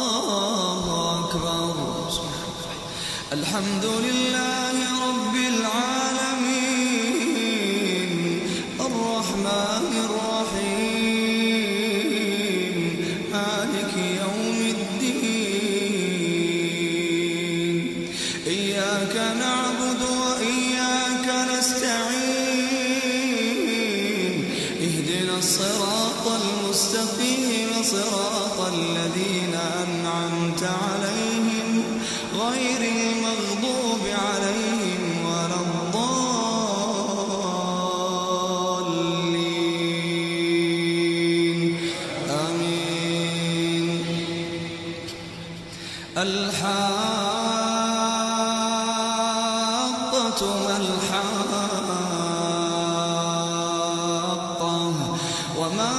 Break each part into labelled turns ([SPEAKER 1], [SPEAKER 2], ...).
[SPEAKER 1] الله أكبر. الحمد لله رب العالمين الرحمن الرحيم مالك يوم الدين إياك نعبد وإياك نستعين اهدنا الصراط المستقيم صراط الذين أنعمت عليهم غير المغضوب عليهم ولا الضالين آمين. الحاقة ما الحاقة وما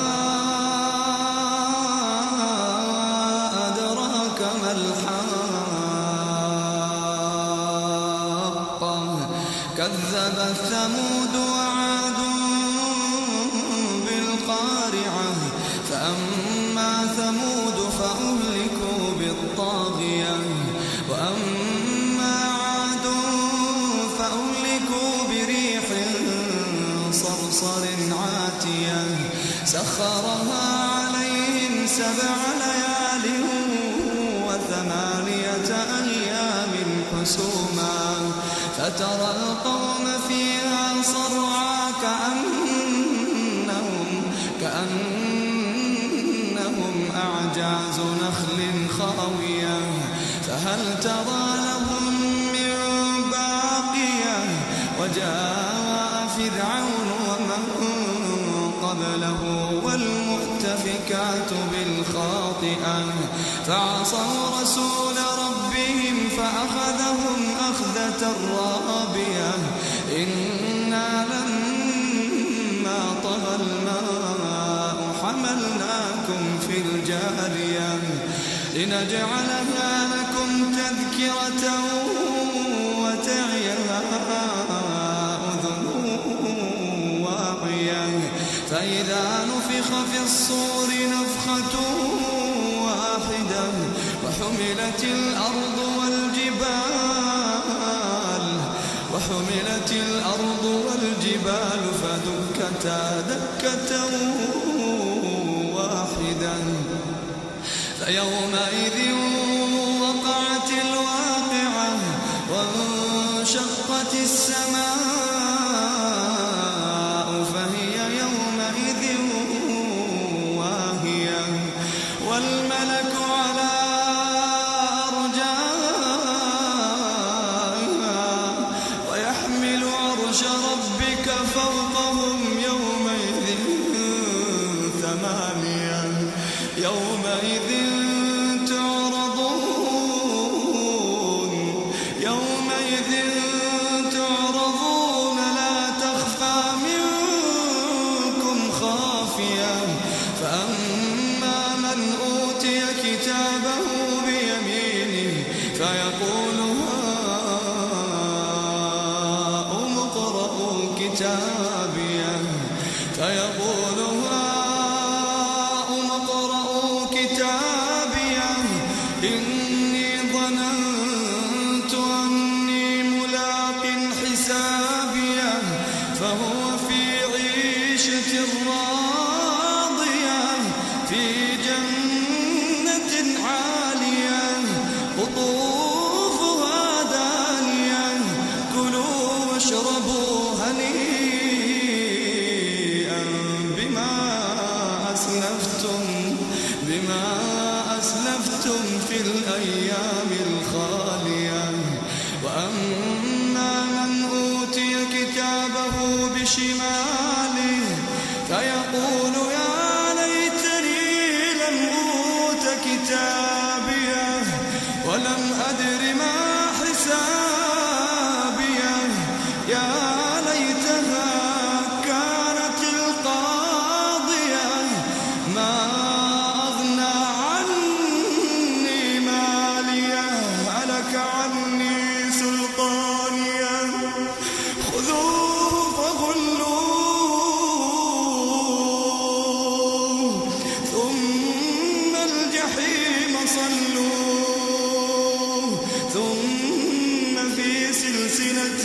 [SPEAKER 1] أدراك ما الحاقة كذبت ثمود وعاد بالقارعة فأما ثمود فأهلكوا بالطاغية وأما عاد فأهلكوا بريح صرصر عاتية سخرها عليهم 7 ليال و8 أيام حسوما فترى القوم فيها صرعى كأنهم أعجاز نخل خاوية فهل ترى لهم من باقية وجاء فرعون ومن قبله والمؤتفكات بالخاطئة فعصوا رسول ربهم فأخذهم أخذة رابية إنا لما طغى الماء حملناكم في الجارية لنجعلها لكم تذكرة وتعيها أذن واعية فإذا نفخ في الصور نفخة واحدة وحملت الأرض والجبال فدكتا دكة واحدة فيومئذ وقعت الواقعة وانشقت السماء فهي يومئذ واهية والملك على أرجائها ويحمل عرش ربك فوقهم يومئذ 8 يومئذ تعرضون لا تخفى منكم خافية فأما من أوتي كتابه بيمينه فيقول هاؤم اقرءوا كتابيه إني ظننت أني ملاق حسابيه فهو في عيشة راضية في جنة عالية قطوفها دانية كلوا واشربوا هنيئا بما أسلفتم في الأيام الخالية وأما من أوتي كتابه بشماله فيقول يا ليتني لم أوت كتابيه ولم أدر ما حسابيه يا ليتها كانت القاضية ما عني سلطانيا خذوه فغلوه ثم صلوه ثم في سلسلة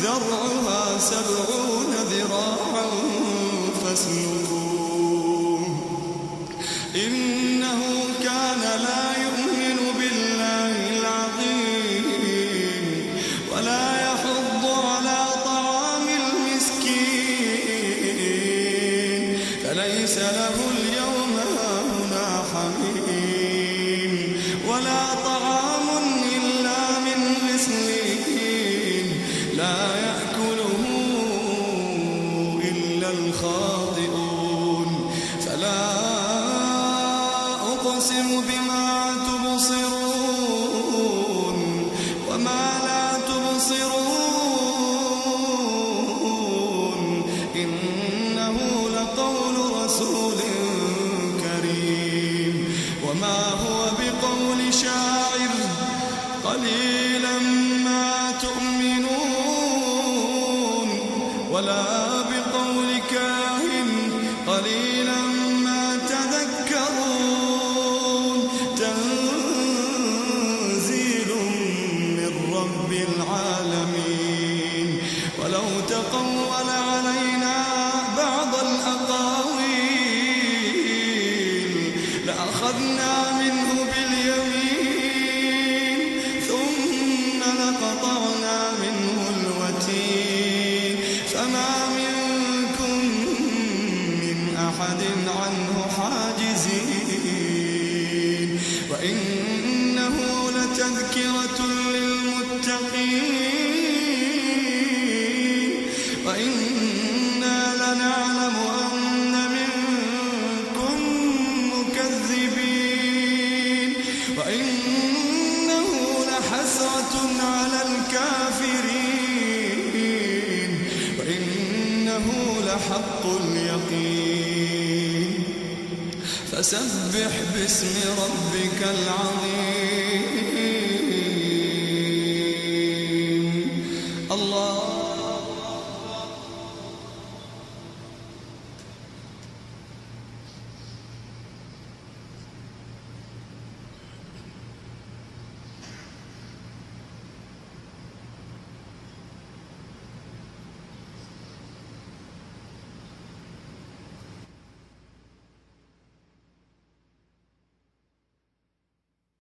[SPEAKER 1] ذرعها 70 ذراعا فاسلكوه إنه كان لا يؤمن بالله العظيم ولا يحض على طعام المسكين فليس له اليوم هاهنا حميم ولا طعام إلا من غسلين لا يأكله إلا الخاطئون فلا أقسم بما تبصرون وما لا تبصرون إنه لقول رسول كريم وما هو بقول شاعر قليلا ما تؤمنون ولا بقول كاهن قليلا ما تذكرون تنزيل من رب العالمين ولو تقول علينا بعض الأقاويل لأخذنا منه باليمين ثم لقطعنا منه الوتين فما منكم من أحد عنه حاجزين وإنه لتذكرة للمتقين وإنا لنعلم أن منكم مكذبين وإنه لحسرة على الكافرين وإنه لحق اليقين فسبح باسم ربك العظيم الله